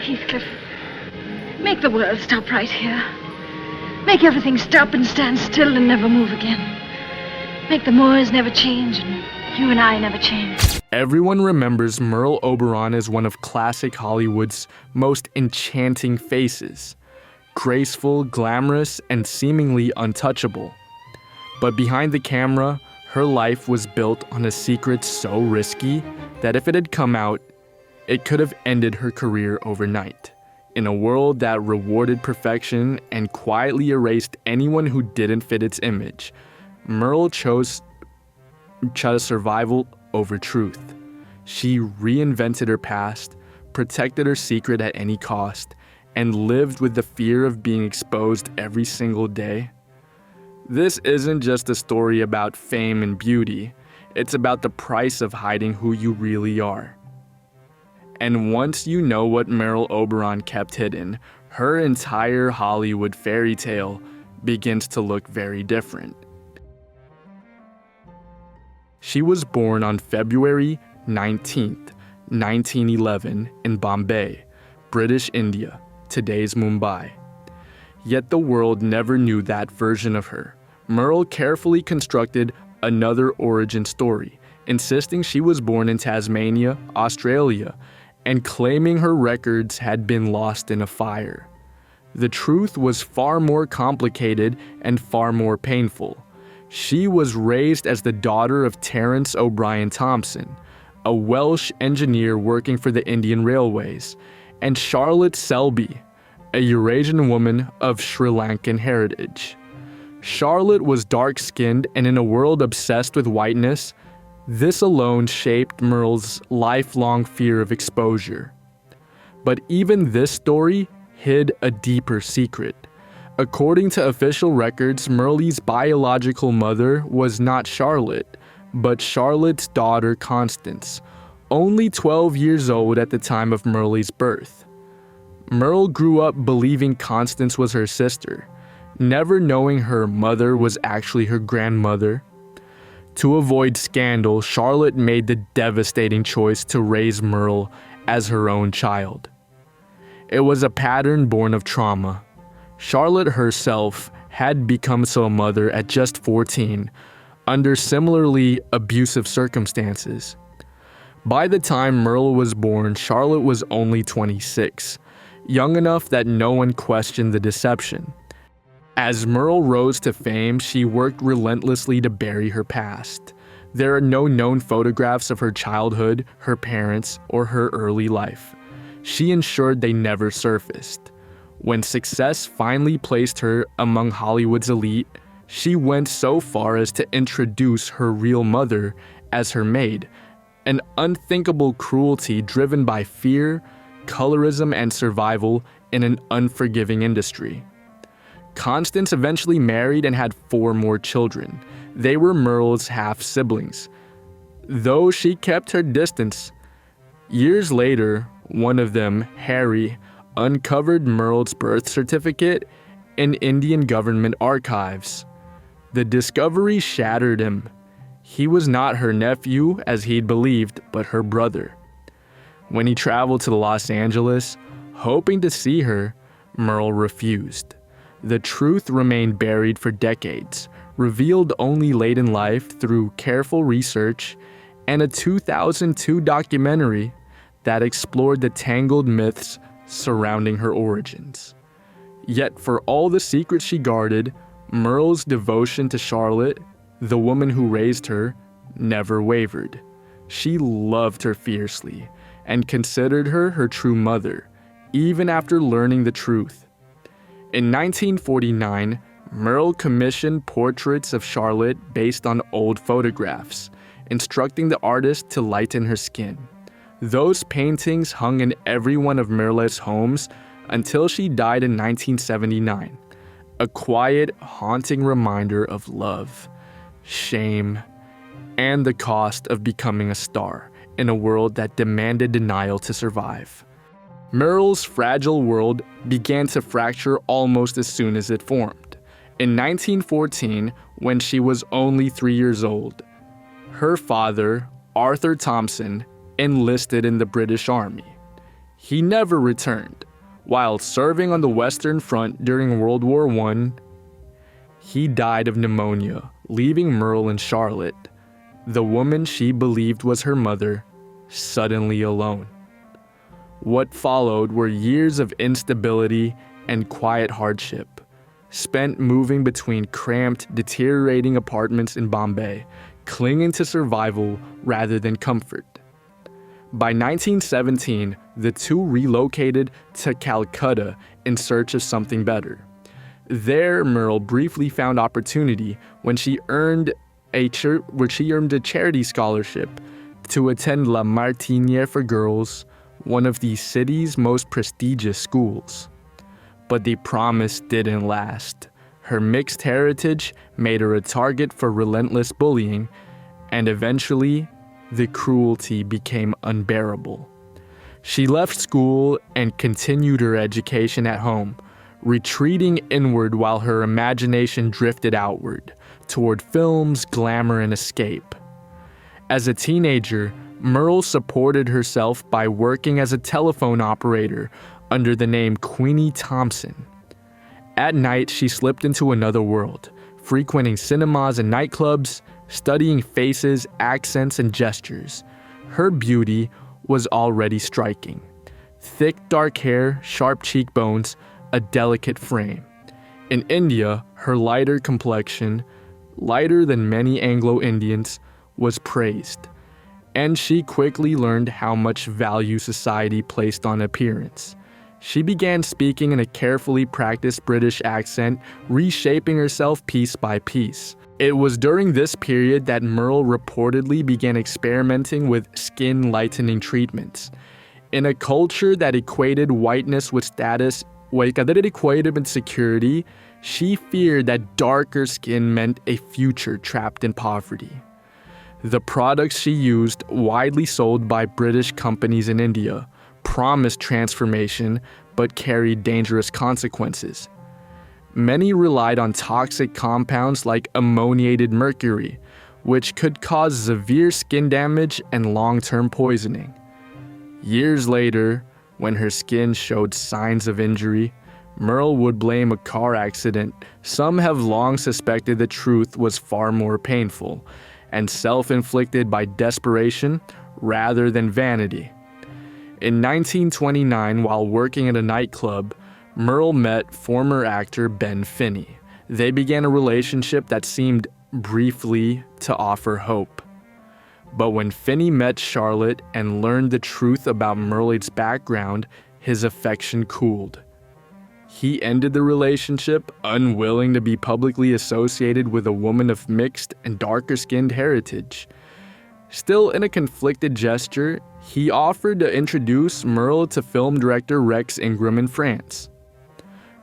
Heathcliff, make the world stop right here. Make everything stop and stand still and never move again. Make the Moors never change and you and I never change. Everyone remembers Merle Oberon as one of classic Hollywood's most enchanting faces. Graceful, glamorous, and seemingly untouchable. But behind the camera, her life was built on a secret so risky that if it had come out, it could have ended her career overnight. In a world that rewarded perfection and quietly erased anyone who didn't fit its image, Merle chose survival over truth. She reinvented her past, protected her secret at any cost, and lived with the fear of being exposed every single day. This isn't just a story about fame and beauty, it's about the price of hiding who you really are. And once you know what Merle Oberon kept hidden, her entire Hollywood fairy tale begins to look very different. She was born on February 19th, 1911 in Bombay, British India, today's Mumbai. Yet the world never knew that version of her. Merle carefully constructed another origin story, insisting she was born in Tasmania, Australia, and claiming her records had been lost in a fire. The truth was far more complicated and far more painful. She was raised as the daughter of Terence O'Brien Thompson, a Welsh engineer working for the Indian Railways, and Charlotte Selby, a Eurasian woman of Sri Lankan heritage. Charlotte was dark-skinned, and in a world obsessed with whiteness, this alone shaped Merle's lifelong fear of exposure. But even this story hid a deeper secret. According to official records, Merle's biological mother was not Charlotte, but Charlotte's daughter Constance, only 12 years old at the time of Merle's birth. Merle grew up believing Constance was her sister, never knowing her mother was actually her grandmother. To avoid scandal, Charlotte made the devastating choice to raise Merle as her own child. It was a pattern born of trauma. Charlotte herself had become a mother at just 14, under similarly abusive circumstances. By the time Merle was born, Charlotte was only 26, young enough that no one questioned the deception. As Merle rose to fame, she worked relentlessly to bury her past. There are no known photographs of her childhood, her parents, or her early life. She ensured they never surfaced. When success finally placed her among Hollywood's elite, she went so far as to introduce her real mother as her maid, an unthinkable cruelty driven by fear, colorism, and survival in an unforgiving industry. Constance eventually married and had 4 more children. They were Merle's half-siblings, though she kept her distance. Years later, one of them, Harry, uncovered Merle's birth certificate in Indian government archives. The discovery shattered him. He was not her nephew, as he'd believed, but her brother. When he traveled to Los Angeles, hoping to see her, Merle refused. The truth remained buried for decades, revealed only late in life through careful research and a 2002 documentary that explored the tangled myths surrounding her origins. Yet for all the secrets she guarded, Merle's devotion to Charlotte, the woman who raised her, never wavered. She loved her fiercely and considered her her true mother, even after learning the truth. In 1949, Merle commissioned portraits of Charlotte based on old photographs, instructing the artist to lighten her skin. Those paintings hung in every one of Merle's homes until she died in 1979, a quiet, haunting reminder of love, shame, and the cost of becoming a star in a world that demanded denial to survive. Merle's fragile world began to fracture almost as soon as it formed. In 1914, when she was only 3 years old, her father, Arthur Thompson, enlisted in the British Army. He never returned. While serving on the Western Front during World War I, he died of pneumonia, leaving Merle and Charlotte, the woman she believed was her mother, suddenly alone. What followed were years of instability and quiet hardship, spent moving between cramped, deteriorating apartments in Bombay, clinging to survival rather than comfort. By 1917, the two relocated to Calcutta in search of something better. There, Merle briefly found opportunity when she earned a charity scholarship to attend La Martiniere for Girls, one of the city's most prestigious schools. But the promise didn't last. Her mixed heritage made her a target for relentless bullying, and eventually, the cruelty became unbearable. She left school and continued her education at home, retreating inward while her imagination drifted outward, toward films, glamour, and escape. As a teenager, Merle supported herself by working as a telephone operator under the name Queenie Thompson. At night, she slipped into another world, frequenting cinemas and nightclubs, studying faces, accents, and gestures. Her beauty was already striking. Thick, dark hair, sharp cheekbones, a delicate frame. In India, her lighter complexion, lighter than many Anglo-Indians, was praised, and she quickly learned how much value society placed on appearance. She began speaking in a carefully practiced British accent, reshaping herself piece by piece. It was during this period that Merle reportedly began experimenting with skin lightening treatments. In a culture that equated whiteness with status, that it equated with security, she feared that darker skin meant a future trapped in poverty. The products she used, widely sold by British companies in India, promised transformation but carried dangerous consequences. Many relied on toxic compounds like ammoniated mercury, which could cause severe skin damage and long-term poisoning. Years later, when her skin showed signs of injury, Merle would blame a car accident. Some have long suspected the truth was far more painful and self-inflicted by desperation rather than vanity. In 1929, while working at a nightclub, Merle met former actor Ben Finney. They began a relationship that seemed briefly to offer hope. But when Finney met Charlotte and learned the truth about Merle's background, his affection cooled. He ended the relationship, unwilling to be publicly associated with a woman of mixed and darker-skinned heritage. Still in a conflicted gesture, he offered to introduce Merle to film director Rex Ingram in France.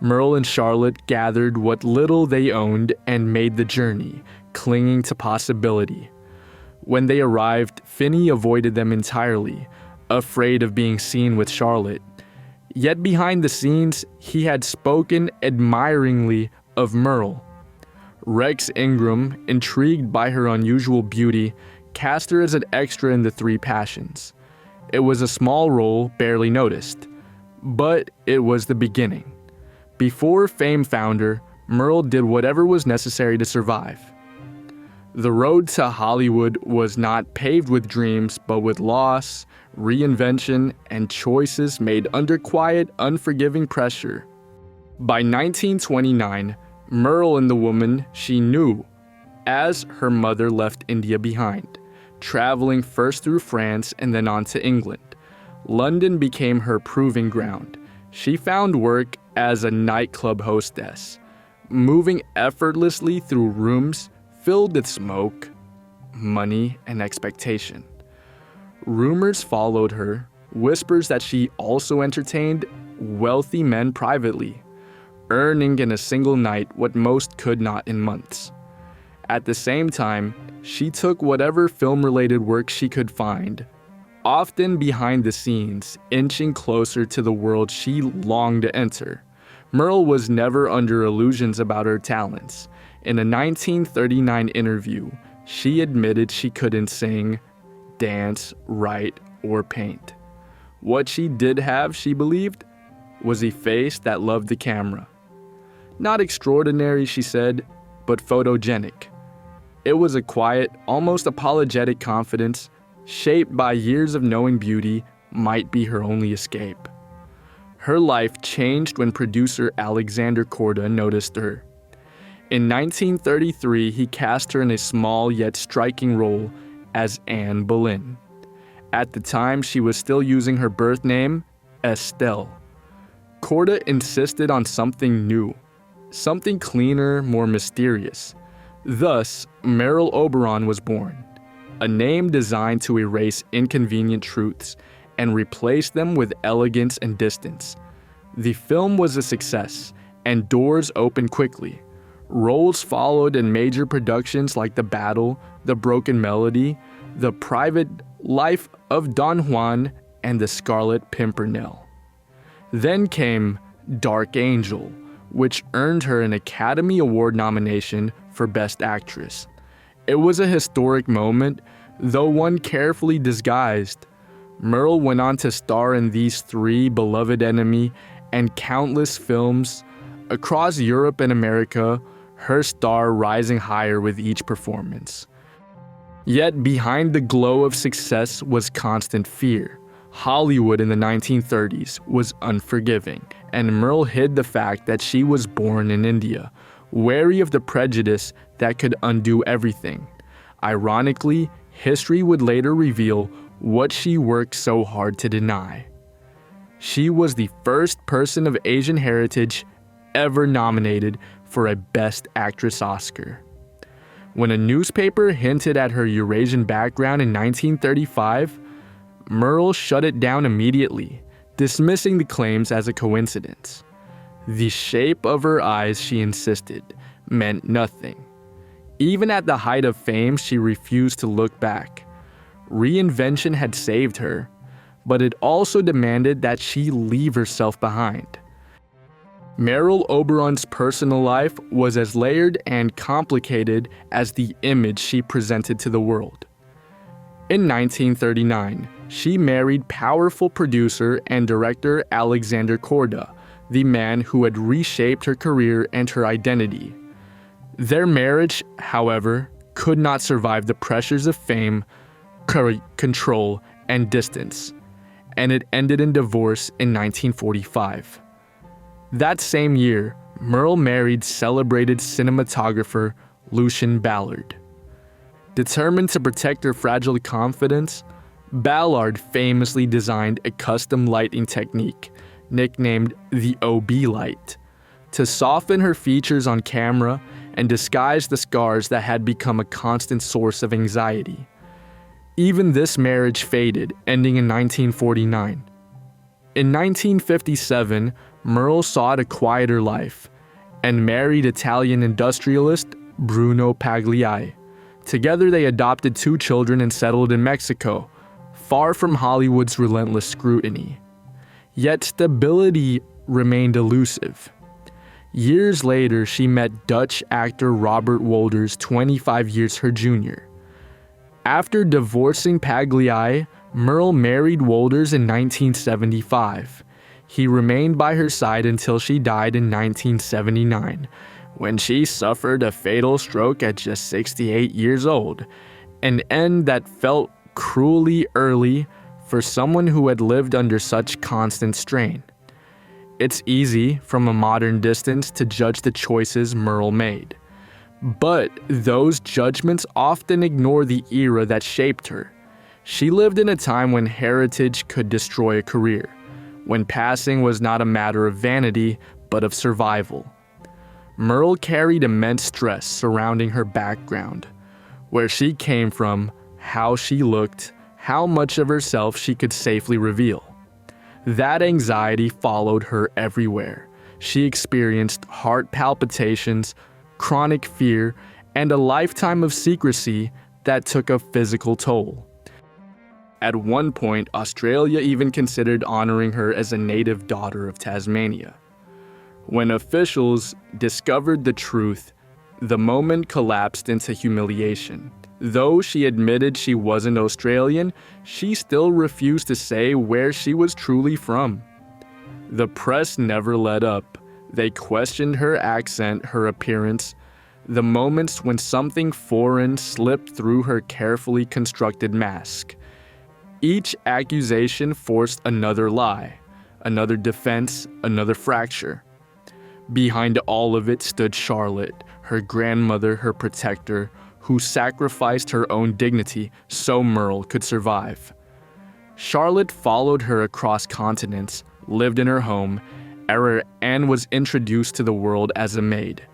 Merle and Charlotte gathered what little they owned and made the journey, clinging to possibility. When they arrived, Finney avoided them entirely, afraid of being seen with Charlotte. Yet behind the scenes, he had spoken admiringly of Merle. Rex Ingram, intrigued by her unusual beauty, cast her as an extra in The Three Passions. It was a small role, barely noticed, but it was the beginning. Before fame found her, Merle did whatever was necessary to survive. The road to Hollywood was not paved with dreams, but with loss, reinvention, and choices made under quiet, unforgiving pressure. By 1929, Merle and the woman she knew as her mother left India behind, traveling first through France and then on to England. London became her proving ground. She found work as a nightclub hostess, moving effortlessly through rooms filled with smoke, money, and expectation. Rumors followed her, whispers that she also entertained wealthy men privately, earning in a single night what most could not in months. At the same time, she took whatever film-related work she could find, often behind the scenes, inching closer to the world she longed to enter. Merle was never under illusions about her talents. In a 1939 interview, she admitted she couldn't sing, dance, write, or paint. What she did have, she believed, was a face that loved the camera. Not extraordinary, she said, but photogenic. It was a quiet, almost apologetic confidence, shaped by years of knowing beauty might be her only escape. Her life changed when producer Alexander Korda noticed her. In 1933, he cast her in a small yet striking role as Anne Boleyn. At the time, she was still using her birth name, Estelle. Korda insisted on something new, something cleaner, more mysterious. Thus, Merle Oberon was born, a name designed to erase inconvenient truths and replace them with elegance and distance. The film was a success, and doors opened quickly. Roles followed in major productions like The Battle, The Broken Melody, The Private Life of Don Juan, and The Scarlet Pimpernel. Then came Dark Angel, which earned her an Academy Award nomination for Best Actress. It was a historic moment, though one carefully disguised. Merle went on to star in these three, Beloved Enemy, and countless films across Europe and America, her star rising higher with each performance. Yet behind the glow of success was constant fear. Hollywood in the 1930s was unforgiving, and Merle hid the fact that she was born in India, wary of the prejudice that could undo everything. Ironically, history would later reveal what she worked so hard to deny. She was the first person of Asian heritage ever nominated for a Best Actress Oscar. When a newspaper hinted at her Eurasian background in 1935, Merle shut it down immediately, dismissing the claims as a coincidence. The shape of her eyes, she insisted, meant nothing. Even at the height of fame, she refused to look back. Reinvention had saved her, but it also demanded that she leave herself behind. Merle Oberon's personal life was as layered and complicated as the image she presented to the world. In 1939, she married powerful producer and director Alexander Korda, the man who had reshaped her career and her identity. Their marriage, however, could not survive the pressures of fame, control, and distance, and it ended in divorce in 1945. That same year, Merle married celebrated cinematographer Lucian Ballard. Determined to protect her fragile confidence, Ballard famously designed a custom lighting technique, nicknamed the OB light, to soften her features on camera and disguise the scars that had become a constant source of anxiety. Even this marriage faded, ending in 1949. In 1957, Merle sought a quieter life and married Italian industrialist Bruno Pagliai. Together they adopted 2 children and settled in Mexico, far from Hollywood's relentless scrutiny. Yet stability remained elusive. Years later, she met Dutch actor Robert Wolders, 25 years her junior. After divorcing Pagliai, Merle married Wolders in 1975. He remained by her side until she died in 1979, when she suffered a fatal stroke at just 68 years old, an end that felt cruelly early for someone who had lived under such constant strain. It's easy, from a modern distance, to judge the choices Merle made. But those judgments often ignore the era that shaped her. She lived in a time when heritage could destroy a career, when passing was not a matter of vanity, but of survival. Merle carried immense stress surrounding her background, where she came from, how she looked, how much of herself she could safely reveal. That anxiety followed her everywhere. She experienced heart palpitations, chronic fear, and a lifetime of secrecy that took a physical toll. At one point, Australia even considered honoring her as a native daughter of Tasmania. When officials discovered the truth, the moment collapsed into humiliation. Though she admitted she wasn't Australian, she still refused to say where she was truly from. The press never let up. They questioned her accent, her appearance, the moments when something foreign slipped through her carefully constructed mask. Each accusation forced another lie, another defense, another fracture. Behind all of it stood Charlotte, her grandmother, her protector, who sacrificed her own dignity so Merle could survive. Charlotte followed her across continents, lived in her home, and was introduced to the world as a maid.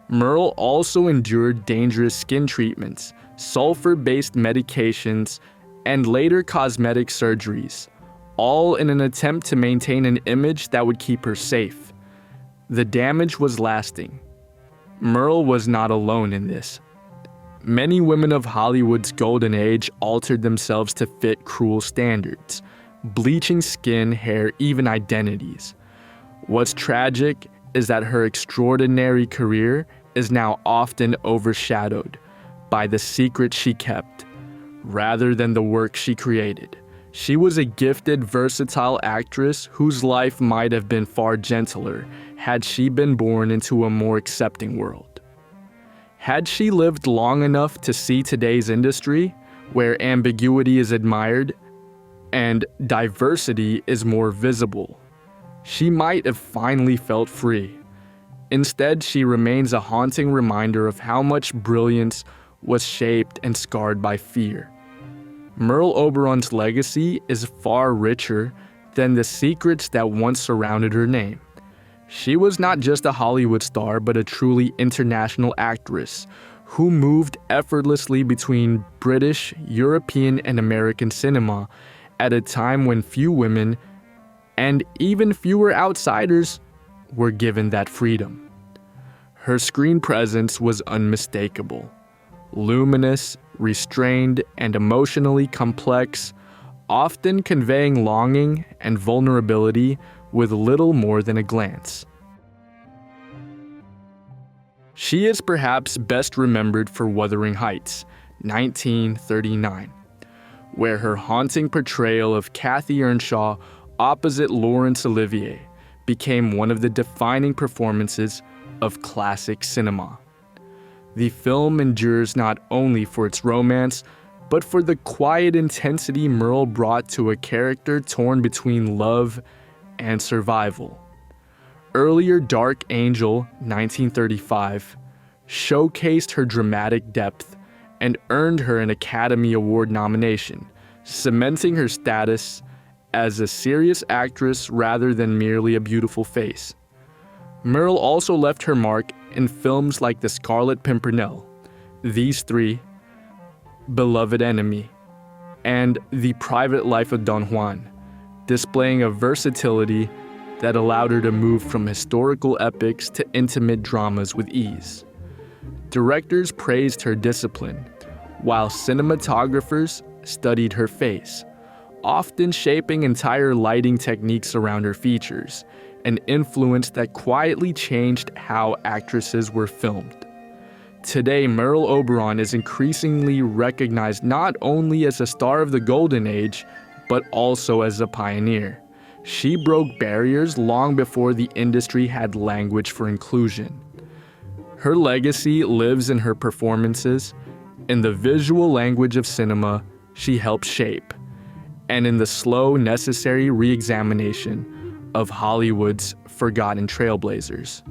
Merle also endured dangerous skin treatments, sulfur-based medications, and later cosmetic surgeries, all in an attempt to maintain an image that would keep her safe. The damage was lasting. Merle was not alone in this. Many women of Hollywood's golden age altered themselves to fit cruel standards, bleaching skin, hair, even identities. What's tragic is that her extraordinary career is now often overshadowed by the secret she kept, rather than the work she created. She was a gifted, versatile actress whose life might have been far gentler had she been born into a more accepting world. Had she lived long enough to see today's industry, where ambiguity is admired and diversity is more visible, she might have finally felt free. Instead, she remains a haunting reminder of how much brilliance was shaped and scarred by fear. Merle Oberon's legacy is far richer than the secrets that once surrounded her name. She was not just a Hollywood star, but a truly international actress who moved effortlessly between British, European, and American cinema at a time when few women, and even fewer outsiders, were given that freedom. Her screen presence was unmistakable. Luminous, restrained, and emotionally complex, often conveying longing and vulnerability with little more than a glance. She is perhaps best remembered for Wuthering Heights, 1939, where her haunting portrayal of Kathy Earnshaw opposite Laurence Olivier became one of the defining performances of classic cinema. The film endures not only for its romance, but for the quiet intensity Merle brought to a character torn between love and survival. Earlier Dark Angel, 1935, showcased her dramatic depth and earned her an Academy Award nomination, cementing her status as a serious actress rather than merely a beautiful face. Merle also left her mark in films like The Scarlet Pimpernel, These Three, Beloved Enemy, and The Private Life of Don Juan, displaying a versatility that allowed her to move from historical epics to intimate dramas with ease. Directors praised her discipline, while cinematographers studied her face, often shaping entire lighting techniques around her features, an influence that quietly changed how actresses were filmed. Today, Merle Oberon is increasingly recognized not only as a star of the Golden Age, but also as a pioneer. She broke barriers long before the industry had language for inclusion. Her legacy lives in her performances, in the visual language of cinema she helped shape, and in the slow, necessary re-examination of Hollywood's forgotten trailblazers.